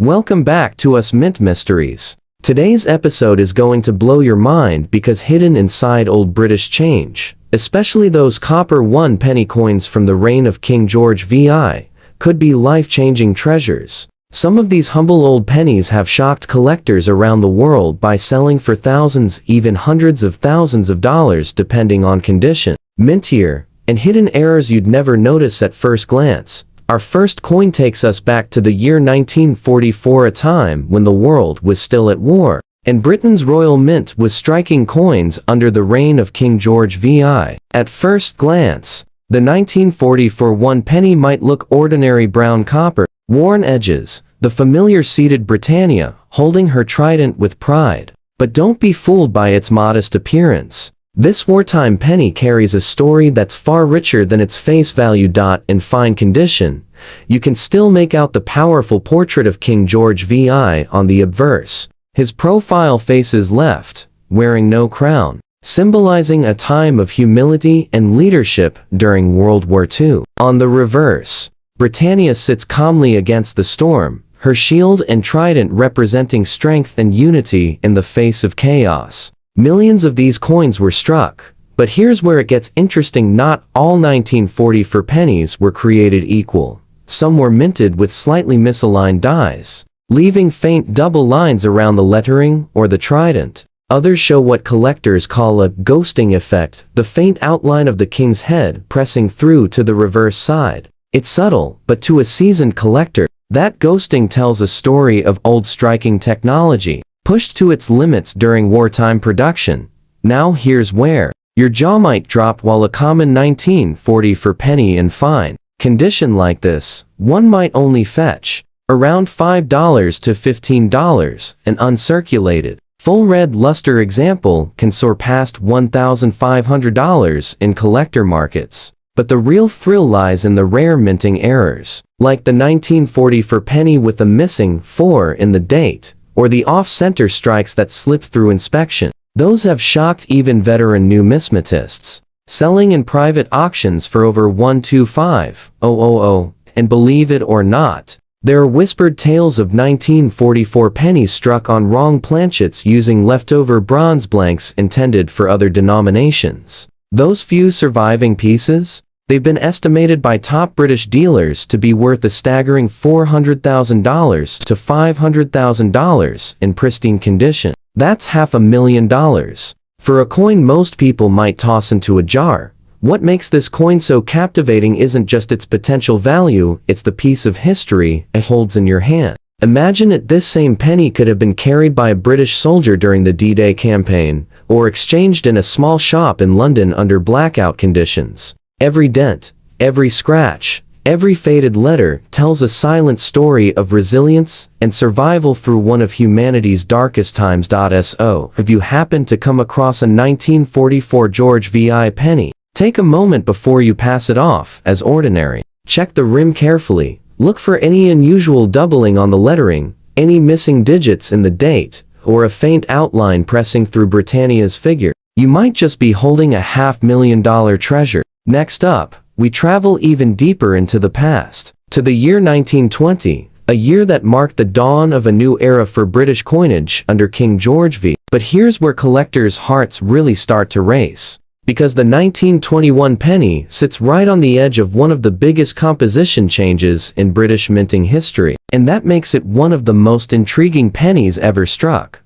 Welcome back to Us Mint Mysteries. Today's episode is going to blow your mind because hidden inside old British change, especially those copper 1 penny coins from the reign of King George VI, could be life-changing treasures. Some of these humble old pennies have shocked collectors around the world by selling for thousands, even hundreds of thousands of dollars depending on condition. Mintier, and hidden errors you'd never notice at first glance. Our first coin takes us back to the year 1944, a time when the world was still at war, and Britain's Royal Mint was striking coins under the reign of King George VI. At first glance, the 1944 1 penny might look ordinary brown copper, worn edges, the familiar seated Britannia, holding her trident with pride. But don't be fooled by its modest appearance. This wartime penny carries a story that's far richer than its face value. In fine condition, you can still make out the powerful portrait of King George VI on the obverse. His profile faces left, wearing no crown, symbolizing a time of humility and leadership during World War II. On the reverse, Britannia sits calmly against the storm, her shield and trident representing strength and unity in the face of chaos. Millions of these coins were struck, but here's where it gets interesting. Not all 1944 pennies were created equal. Some were minted with slightly misaligned dies, leaving faint double lines around the lettering or the trident. Others show what collectors call a ghosting effect, the faint outline of the king's head pressing through to the reverse side. It's subtle, but to a seasoned collector, that ghosting tells a story of old striking technology, pushed to its limits during wartime production. Now here's where your jaw might drop. While a common 1944 penny in fine condition like this, one might only fetch around $5 to $15, an uncirculated, full red luster example can soar past $1,500 in collector markets. But the real thrill lies in the rare minting errors, like the 1944 penny with a missing 4 in the date, or the off-center strikes that slip through inspection. Those have shocked even veteran numismatists, selling in private auctions for over $125,000, and believe it or not, there are whispered tales of 1944 pennies struck on wrong planchets using leftover bronze blanks intended for other denominations. Those few surviving pieces? They've been estimated by top British dealers to be worth a staggering $400,000 to $500,000 in pristine condition. That's $500,000. For a coin most people might toss into a jar, what makes this coin so captivating isn't just its potential value, it's the piece of history it holds in your hand. Imagine it, this same penny could have been carried by a British soldier during the D-Day campaign, or exchanged in a small shop in London under blackout conditions. Every dent, every scratch, every faded letter tells a silent story of resilience and survival through one of humanity's darkest times. So, if you happen to come across a 1944 George VI penny, take a moment before you pass it off as ordinary. Check the rim carefully, look for any unusual doubling on the lettering, any missing digits in the date, or a faint outline pressing through Britannia's figure. You might just be holding a $500,000 treasure. Next up, we travel even deeper into the past, to the year 1920, a year that marked the dawn of a new era for British coinage under King George V. But here's where collectors' hearts really start to race, because the 1921 penny sits right on the edge of one of the biggest composition changes in British minting history, and that makes it one of the most intriguing pennies ever struck.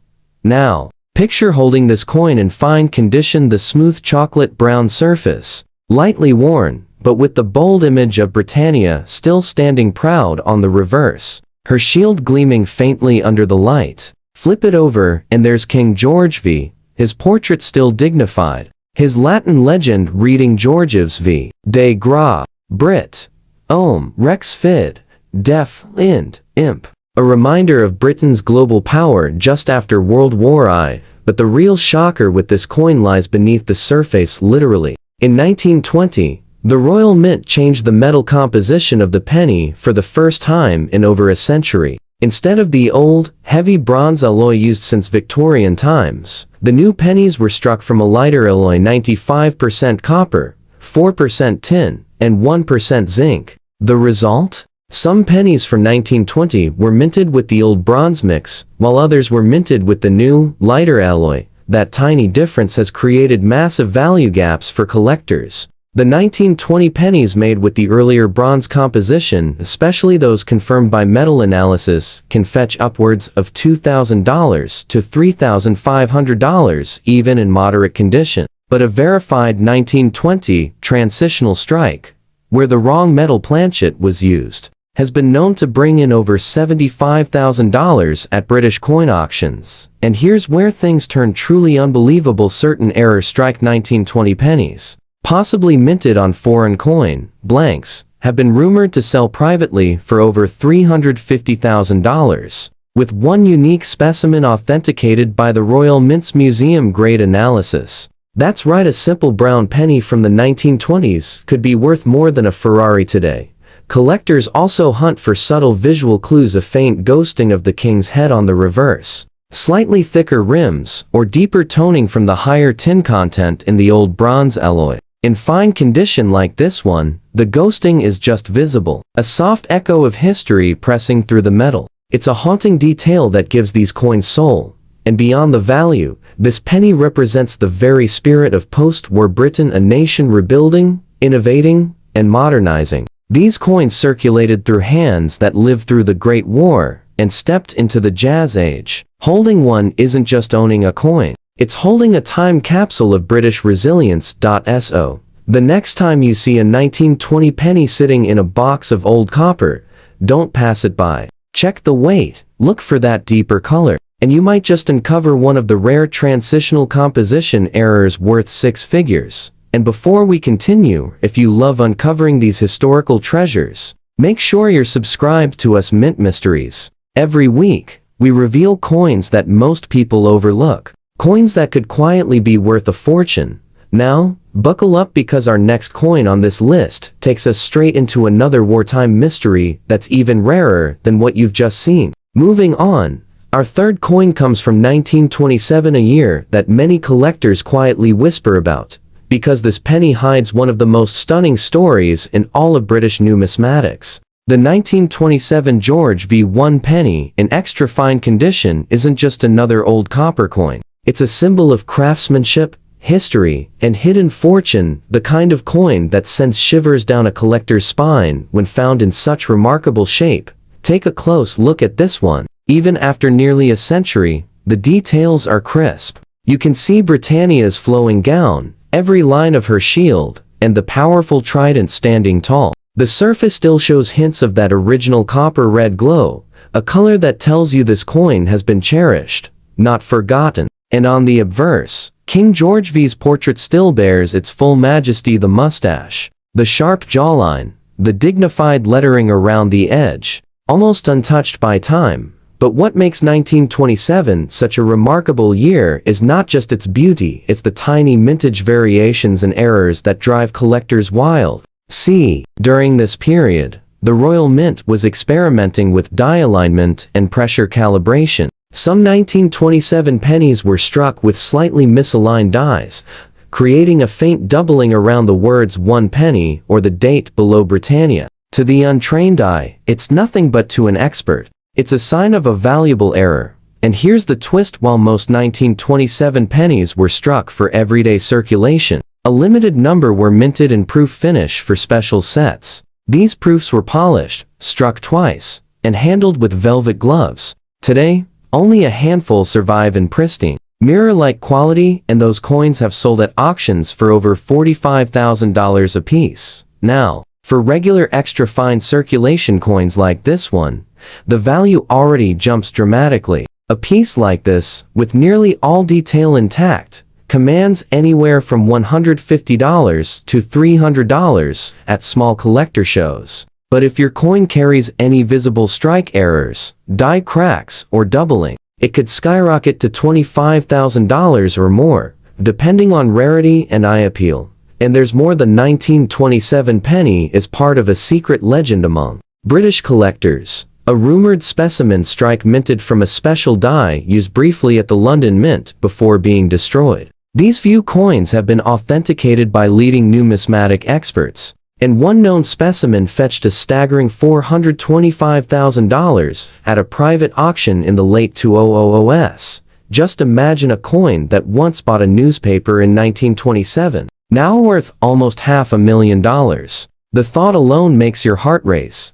Now, picture holding this coin in fine condition, the smooth chocolate brown surface, lightly worn, but with the bold image of Britannia still standing proud on the reverse, her shield gleaming faintly under the light. Flip it over, and there's King George V, his portrait still dignified, his Latin legend reading Georgius V. De Gra, Brit. Rex Fid. Def. Ind. Imp. A reminder of Britain's global power just after World War I, but the real shocker with this coin lies beneath the surface, literally. In 1920, the Royal Mint changed the metal composition of the penny for the first time in over a century. Instead of the old, heavy bronze alloy used since Victorian times, the new pennies were struck from a lighter alloy, 95% copper, 4% tin, and 1% zinc. The result? Some pennies from 1920 were minted with the old bronze mix, while others were minted with the new, lighter alloy. That tiny difference has created massive value gaps for collectors. The 1920 pennies made with the earlier bronze composition, especially those confirmed by metal analysis, can fetch upwards of $2,000 to $3,500 even in moderate condition. But a verified 1920 transitional strike, where the wrong metal planchet was used, has been known to bring in over $75,000 at British coin auctions. And here's where things turn truly unbelievable. Certain error strike 1920 pennies, possibly minted on foreign coin, blanks, have been rumored to sell privately for over $350,000, with one unique specimen authenticated by the Royal Mint's Museum grade analysis. That's right, a simple brown penny from the 1920s could be worth more than a Ferrari today. Collectors also hunt for subtle visual clues, a faint ghosting of the king's head on the reverse, slightly thicker rims, or deeper toning from the higher tin content in the old bronze alloy. In fine condition like this one, the ghosting is just visible, a soft echo of history pressing through the metal. It's a haunting detail that gives these coins soul. And beyond the value, this penny represents the very spirit of post-war Britain, a nation rebuilding, innovating, and modernizing. These coins circulated through hands that lived through the Great War and stepped into the Jazz Age. Holding one isn't just owning a coin, it's holding a time capsule of British resilience. So, the next time you see a 1920 penny sitting in a box of old copper, don't pass it by. Check the weight, look for that deeper color, and you might just uncover one of the rare transitional composition errors worth six figures. And before we continue, if you love uncovering these historical treasures, make sure you're subscribed to us Mint Mysteries. Every week, we reveal coins that most people overlook, coins that could quietly be worth a fortune. Now, buckle up, because our next coin on this list takes us straight into another wartime mystery that's even rarer than what you've just seen. Moving on, our third coin comes from 1927, a year that many collectors quietly whisper about, because this penny hides one of the most stunning stories in all of British numismatics. The 1927 George V1 penny in extra fine condition isn't just another old copper coin. It's a symbol of craftsmanship, history, and hidden fortune, the kind of coin that sends shivers down a collector's spine when found in such remarkable shape. Take a close look at this one. Even after nearly a century, the details are crisp. You can see Britannia's flowing gown, every line of her shield, and the powerful trident standing tall. The surface still shows hints of that original copper red glow, a color that tells you this coin has been cherished, not forgotten. And on the obverse, King George V's portrait still bears its full majesty: the mustache, the sharp jawline, the dignified lettering around the edge, almost untouched by time. But what makes 1927 such a remarkable year is not just its beauty, it's the tiny mintage variations and errors that drive collectors wild. See, during this period, the Royal Mint was experimenting with die alignment and pressure calibration. Some 1927 pennies were struck with slightly misaligned dies, creating a faint doubling around the words 1 penny or the date below Britannia. To the untrained eye, it's nothing, but to an expert, it's a sign of a valuable error. And here's the twist: while most 1927 pennies were struck for everyday circulation, a limited number were minted in proof finish for special sets. These proofs were polished, struck twice, and handled with velvet gloves. Today, only a handful survive in pristine, mirror-like quality, and those coins have sold at auctions for over $45,000 apiece. Now, for regular extra fine circulation coins like this one, the value already jumps dramatically. A piece like this, with nearly all detail intact, commands anywhere from $150 to $300 at small collector shows. But if your coin carries any visible strike errors, die cracks, or doubling, it could skyrocket to $25,000 or more, depending on rarity and eye appeal. And there's more. The 1927 penny is part of a secret legend among British collectors. A rumored specimen strike minted from a special die used briefly at the London Mint before being destroyed. These few coins have been authenticated by leading numismatic experts, and one known specimen fetched a staggering $425,000 at a private auction in the late 2000s. Just imagine a coin that once bought a newspaper in 1927, now worth almost $500,000. The thought alone makes your heart race.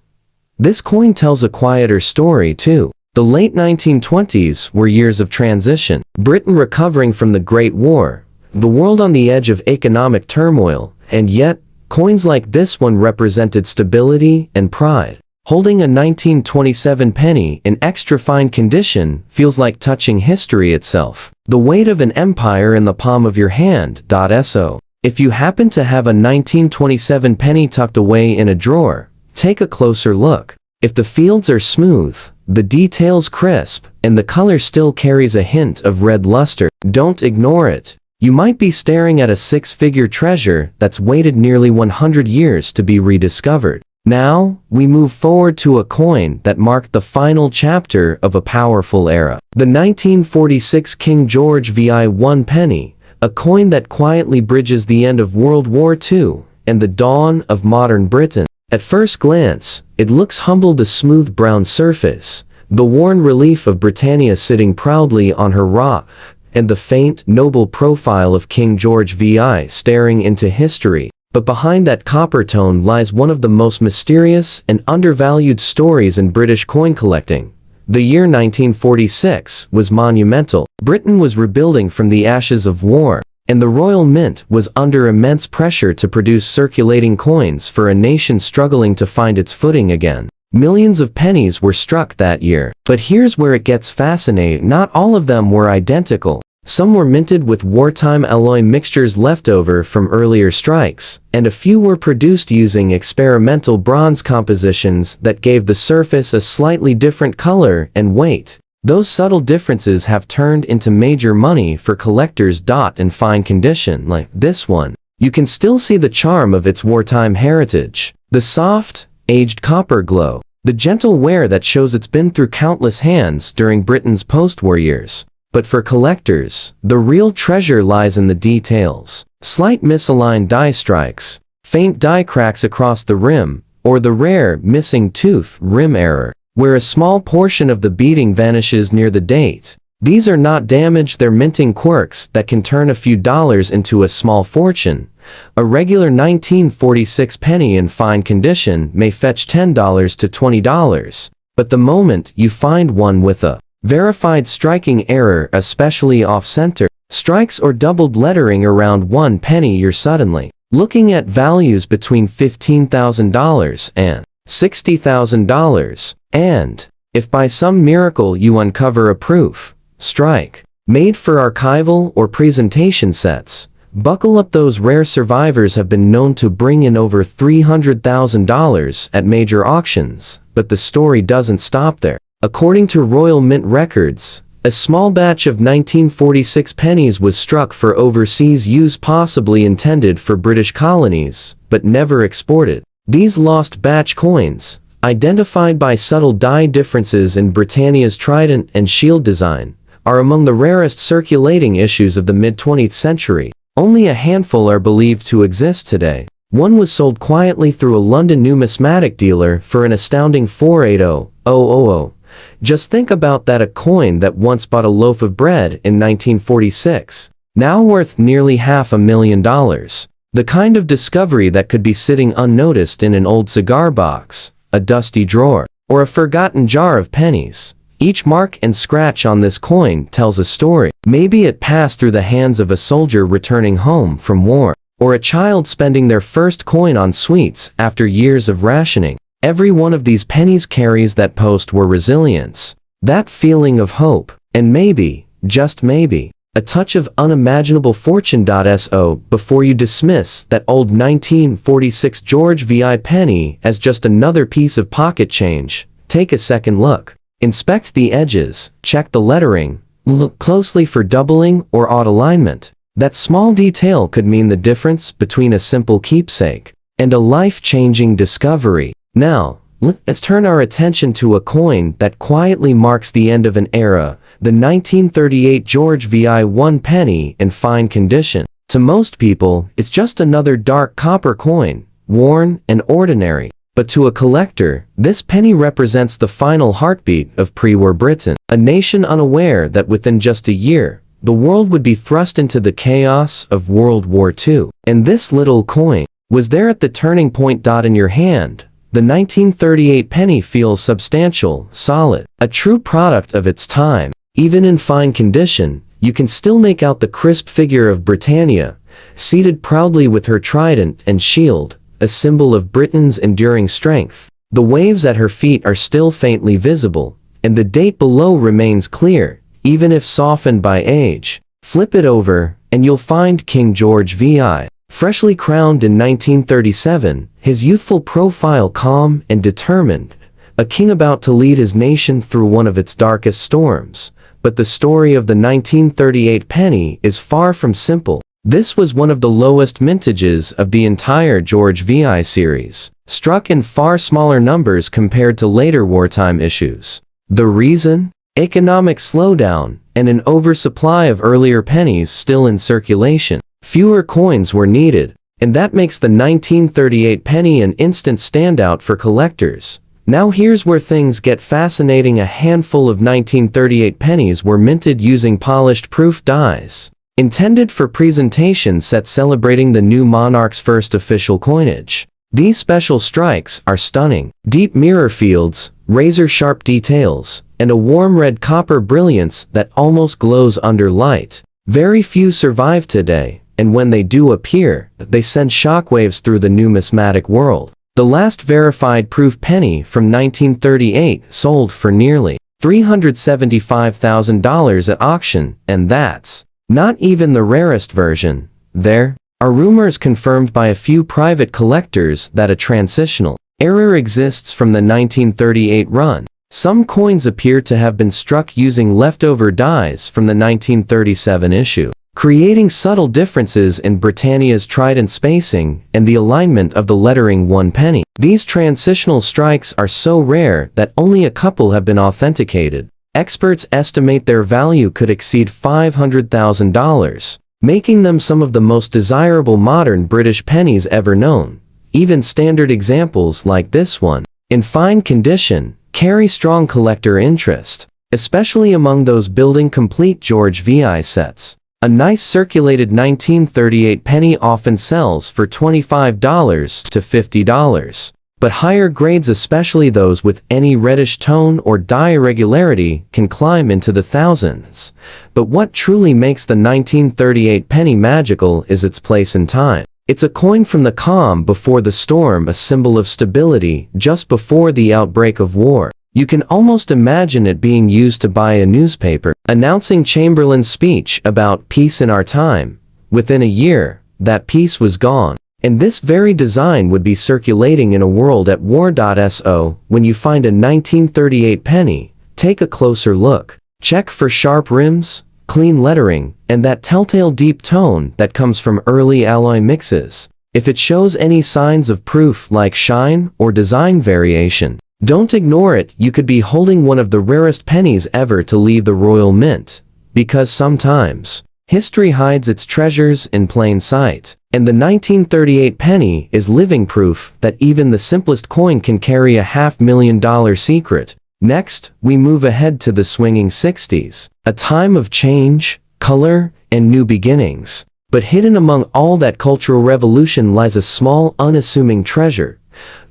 This coin tells a quieter story too. The late 1920s were years of transition, Britain recovering from the Great War, the world on the edge of economic turmoil, and yet, coins like this one represented stability and pride. Holding a 1927 penny in extra fine condition feels like touching history itself. The weight of an empire in the palm of your hand. So, if you happen to have a 1927 penny tucked away in a drawer, take a closer look. If the fields are smooth, the details crisp, and the color still carries a hint of red luster, don't ignore it. You might be staring at a six-figure treasure that's waited nearly 100 years to be rediscovered. Now, we move forward to a coin that marked the final chapter of a powerful era. The 1946 King George VI penny, a coin that quietly bridges the end of World War II and the dawn of modern Britain. At first glance, it looks humble, the smooth brown surface, the worn relief of Britannia sitting proudly on her rock, and the faint, noble profile of King George VI staring into history. But behind that copper tone lies one of the most mysterious and undervalued stories in British coin collecting. The year 1946 was monumental. Britain was rebuilding from the ashes of war, and the Royal Mint was under immense pressure to produce circulating coins for a nation struggling to find its footing again. Millions of pennies were struck that year. But here's where it gets fascinating. Not all of them were identical. Some were minted with wartime alloy mixtures left over from earlier strikes, and a few were produced using experimental bronze compositions that gave the surface a slightly different color and weight. Those subtle differences have turned into major money for collectors. In fine condition like this one, you can still see the charm of its wartime heritage. The soft, aged copper glow. The gentle wear that shows it's been through countless hands during Britain's post-war years. But for collectors, the real treasure lies in the details. Slight misaligned die strikes, faint die cracks across the rim, or the rare missing tooth rim error, where a small portion of the beading vanishes near the date. These are not damage, they're minting quirks that can turn a few dollars into a small fortune. A regular 1946 penny in fine condition may fetch $10 to $20, but the moment you find one with a verified striking error, especially off-center strikes or doubled lettering around 1 penny, you're suddenly looking at values between $15,000 and $60,000. And if by some miracle you uncover a proof strike made for archival or presentation sets, buckle up. Those rare survivors have been known to bring in over $300,000 at major auctions. But the story doesn't stop there. According to Royal Mint records, a small batch of 1946 pennies was struck for overseas use, possibly intended for British colonies, but never exported. These lost batch coins, identified by subtle die differences in Britannia's trident and shield design, are among the rarest circulating issues of the mid-20th century. Only a handful are believed to exist today. One was sold quietly through a London numismatic dealer for an astounding $480,000. Just think about that, a coin that once bought a loaf of bread in 1946, now worth nearly $500,000. The kind of discovery that could be sitting unnoticed in an old cigar box, a dusty drawer, or a forgotten jar of pennies. Each mark and scratch on this coin tells a story. Maybe it passed through the hands of a soldier returning home from war, or a child spending their first coin on sweets after years of rationing. Every one of these pennies carries that post-war resilience, that feeling of hope, and maybe, just maybe, a touch of unimaginable fortune. So, before you dismiss that old 1946 George VI penny as just another piece of pocket change, take a second look. Inspect the edges, check the lettering, look closely for doubling or odd alignment. That small detail could mean the difference between a simple keepsake and a life-changing discovery. Now, let's turn our attention to a coin that quietly marks the end of an era, the 1938 George VI penny in fine condition. To most people, it's just another dark copper coin, worn, and ordinary. But to a collector, this penny represents the final heartbeat of pre-war Britain, a nation unaware that within just a year, the world would be thrust into the chaos of World War II. And this little coin was there at the turning point. In your hand, the 1938 penny feels substantial, solid, a true product of its time. Even in fine condition, you can still make out the crisp figure of Britannia, seated proudly with her trident and shield, a symbol of Britain's enduring strength. The waves at her feet are still faintly visible, and the date below remains clear, even if softened by age. Flip it over, and you'll find King George VI. Freshly crowned in 1937, his youthful profile calm and determined, a king about to lead his nation through one of its darkest storms. But the story of the 1938 penny is far from simple. This was one of the lowest mintages of the entire George VI series, struck in far smaller numbers compared to later wartime issues. The reason? Economic slowdown, and an oversupply of earlier pennies still in circulation. Fewer coins were needed, and that makes the 1938 penny an instant standout for collectors. Now here's where things get fascinating. A handful of 1938 pennies were minted using polished proof dies, intended for presentation sets celebrating the new monarch's first official coinage. These special strikes are stunning. Deep mirror fields, razor-sharp details, and a warm red copper brilliance that almost glows under light. Very few survive today, and when they do appear, they send shockwaves through the numismatic world. The last verified proof penny from 1938 sold for nearly $375,000 at auction, and that's not even the rarest version. There are rumors confirmed by a few private collectors that a transitional error exists from the 1938 run. Some coins appear to have been struck using leftover dies from the 1937 issue, creating subtle differences in Britannia's trident spacing and the alignment of the lettering. One penny. These transitional strikes are so rare that only a couple have been authenticated. Experts estimate their value could exceed $500,000, making them some of the most desirable modern British pennies ever known. Even standard examples like this one, in fine condition, carry strong collector interest, especially among those building complete George VI sets. A nice circulated 1938 penny often sells for $25 to $50, but higher grades, especially those with any reddish tone or dye irregularity, can climb into the thousands. But what truly makes the 1938 penny magical is its place in time. It's a coin from the calm before the storm, a symbol of stability just before the outbreak of war. You can almost imagine it being used to buy a newspaper, announcing Chamberlain's speech about peace in our time. Within a year, that peace was gone, and this very design would be circulating in a world at war. So, when you find a 1938 penny, take a closer look. Check for sharp rims, clean lettering, and that telltale deep tone that comes from early alloy mixes. If it shows any signs of proof like shine or design variation, don't ignore it. You could be holding one of the rarest pennies ever to leave the Royal Mint. Because sometimes, history hides its treasures in plain sight, and the 1938 penny is living proof that even the simplest coin can carry a $500,000 secret. Next, we move ahead to the swinging 60s, a time of change, color, and new beginnings. But hidden among all that cultural revolution lies a small, unassuming treasure.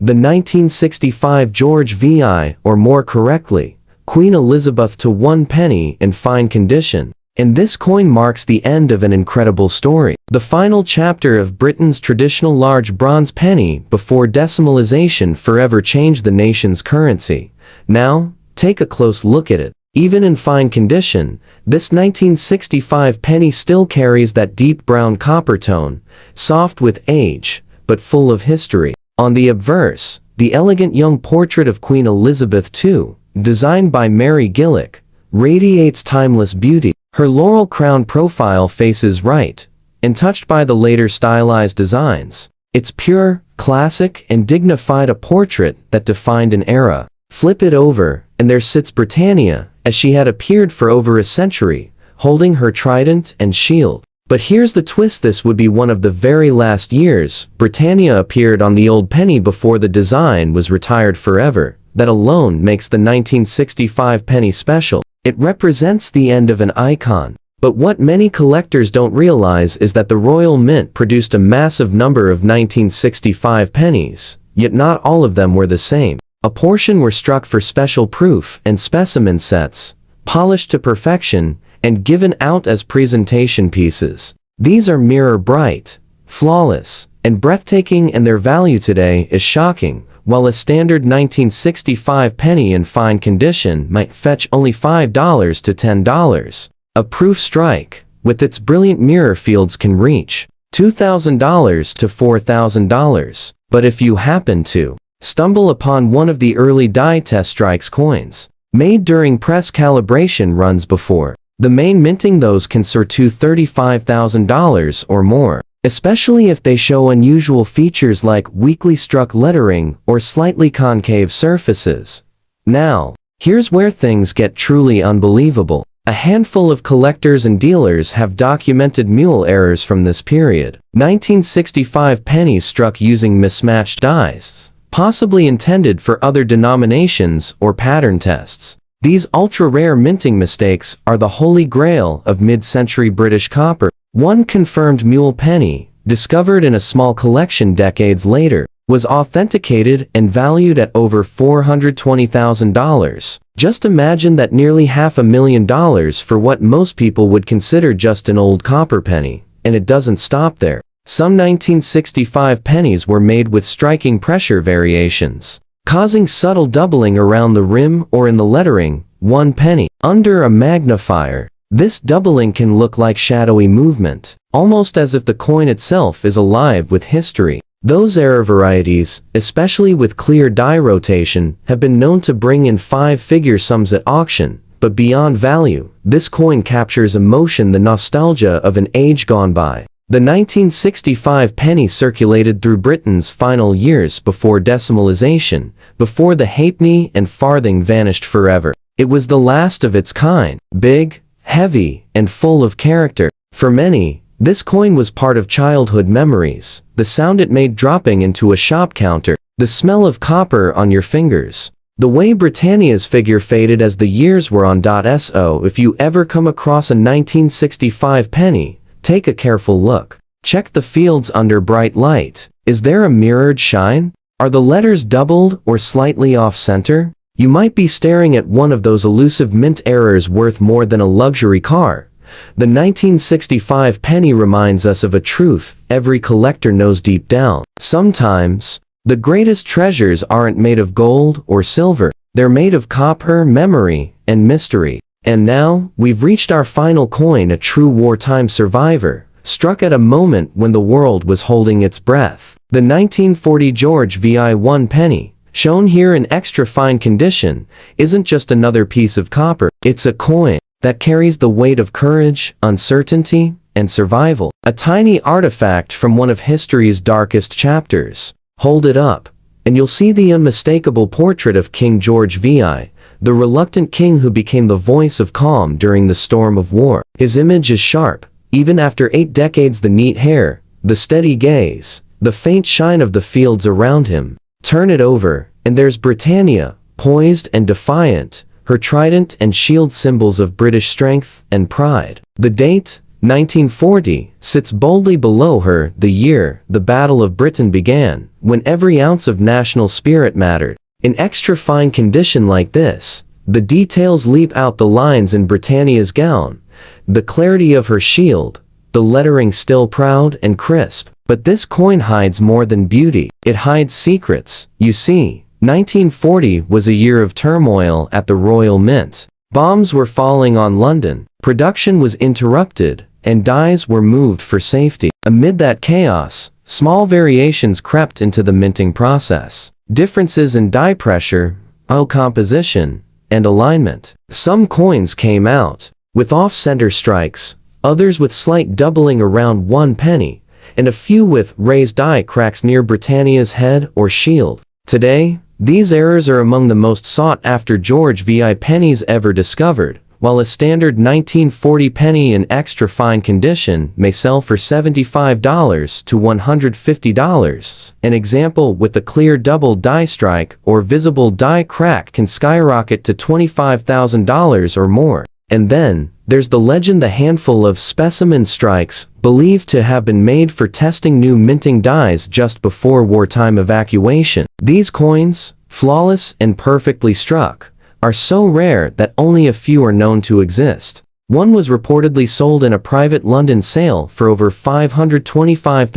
The 1965 George VI, or more correctly, Queen Elizabeth to 1 penny in fine condition. And this coin marks the end of an incredible story. The final chapter of Britain's traditional large bronze penny before decimalization forever changed the nation's currency. Now, take a close look at it. Even in fine condition, this 1965 penny still carries that deep brown copper tone, soft with age, but full of history. On the obverse, the elegant young portrait of Queen Elizabeth II, designed by Mary Gillick, radiates timeless beauty. Her laurel crown profile faces right, and touched by the later stylized designs. It's pure, classic, and dignified, a portrait that defined an era. Flip it over, and there sits Britannia, as she had appeared for over a century, holding her trident and shield. But here's the twist: this would be one of the very last years Britannia appeared on the old penny before the design was retired forever. That alone makes the 1965 penny special. It represents the end of an icon. But what many collectors don't realize is that the Royal Mint produced a massive number of 1965 pennies, yet not all of them were the same. A portion were struck for special proof and specimen sets, polished to perfection, and given out as presentation pieces. These are mirror bright, flawless, and breathtaking, and their value today is shocking. While a standard 1965 penny in fine condition might fetch only $5 to $10, a proof strike, with its brilliant mirror fields, can reach $2,000 to $4,000. But if you happen to stumble upon one of the early die test strikes coins, made during press calibration runs before the main minting, those can soar to $35,000 or more, especially if they show unusual features like weakly struck lettering or slightly concave surfaces. Now, here's where things get truly unbelievable. A handful of collectors and dealers have documented mule errors from this period. 1965 pennies struck using mismatched dies, possibly intended for other denominations or pattern tests. These ultra-rare minting mistakes are the holy grail of mid-century British copper. One confirmed mule penny, discovered in a small collection decades later, was authenticated and valued at over $420,000. Just imagine that: nearly $500,000 for what most people would consider just an old copper penny. And it doesn't stop there. Some 1965 pennies were made with striking pressure variations, causing subtle doubling around the rim or in the lettering. One penny under a magnifier. This doubling can look like shadowy movement, almost as if the coin itself is alive with history. Those error varieties, especially with clear die rotation, have been known to bring in five-figure sums at auction. But beyond value, this coin captures emotion, the nostalgia of an age gone by. The 1965 penny circulated through Britain's final years before decimalization, before the halfpenny and farthing vanished forever. It was the last of its kind, big, heavy, and full of character. For many, this coin was part of childhood memories. The sound it made dropping into a shop counter, the smell of copper on your fingers, the way Britannia's figure faded as the years were on. So if you ever come across a 1965 penny, take a careful look. Check the fields under bright light. Is there a mirrored shine? Are the letters doubled or slightly off-center? You might be staring at one of those elusive mint errors worth more than a luxury car. The 1965 penny reminds us of a truth every collector knows deep down. Sometimes, the greatest treasures aren't made of gold or silver. They're made of copper, memory, and mystery. And now, we've reached our final coin, a true wartime survivor, struck at a moment when the world was holding its breath. The 1940 WWII penny, shown here in extra fine condition, isn't just another piece of copper. It's a coin that carries the weight of courage, uncertainty, and survival. A tiny artifact from one of history's darkest chapters. Hold it up, and you'll see the unmistakable portrait of King George VI, the reluctant king who became the voice of calm during the storm of war. His image is sharp, even after 8 decades. The neat hair, the steady gaze, the faint shine of the fields around him. Turn it over, and there's Britannia, poised and defiant, her trident and shield symbols of British strength and pride. The date, 1940, sits boldly below her, the year the Battle of Britain began, when every ounce of national spirit mattered. In extra fine condition like this, the details leap out: the lines in Britannia's gown, the clarity of her shield, the lettering still proud and crisp. But this coin hides more than beauty. It hides secrets. You see, 1940 was a year of turmoil at the Royal Mint. Bombs were falling on London, production was interrupted, and dies were moved for safety. Amid that chaos, small variations crept into the minting process. Differences in die pressure, oil composition, and alignment. Some coins came out with off-center strikes, others with slight doubling around one penny, and a few with raised die cracks near Britannia's head or shield. Today, these errors are among the most sought-after WWII pennies ever discovered. while a standard 1940 penny in extra fine condition may sell for $75 to $150. An example with a clear double die strike or visible die crack can skyrocket to $25,000 or more. And then, there's the legend, the handful of specimen strikes, believed to have been made for testing new minting dies just before wartime evacuation. These coins, flawless and perfectly struck, are so rare that only a few are known to exist. One was reportedly sold in a private London sale for over $525,000,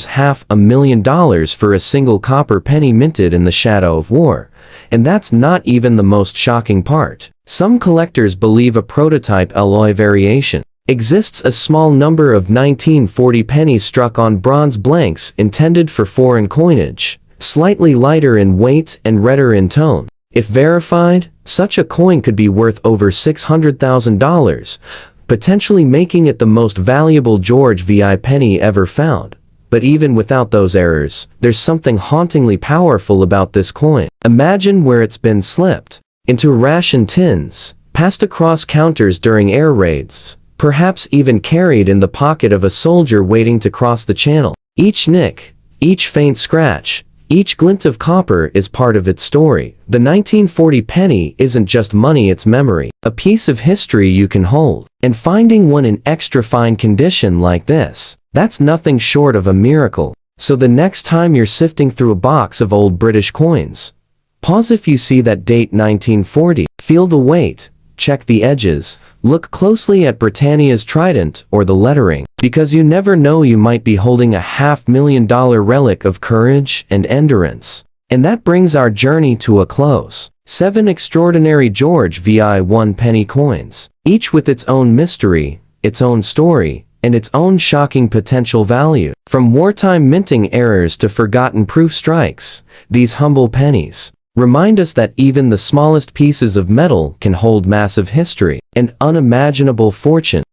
$500,000 for a single copper penny minted in the shadow of war. And that's not even the most shocking part. Some collectors believe a prototype alloy variation exists, a small number of 1940 pennies struck on bronze blanks intended for foreign coinage, slightly lighter in weight and redder in tone. If verified, such a coin could be worth over $600,000, potentially making it the most valuable WWII penny ever found. But even without those errors, there's something hauntingly powerful about this coin. Imagine where it's been slipped into ration tins, passed across counters during air raids, perhaps even carried in the pocket of a soldier waiting to cross the channel. Each nick, each faint scratch, each glint of copper is part of its story. The 1940 penny isn't just money, it's memory, a piece of history you can hold. And finding one in extra fine condition like this, that's nothing short of a miracle. So the next time you're sifting through a box of old British coins, pause if you see that date 1940, feel the weight, check the edges, look closely at Britannia's trident or the lettering, because you never know, you might be holding a $500,000 relic of courage and endurance. And that brings our journey to a close. 7 extraordinary WWII penny coins, each with its own mystery, its own story, and its own shocking potential value. From wartime minting errors to forgotten proof strikes, these humble pennies remind us that even the smallest pieces of metal can hold massive history and unimaginable fortune.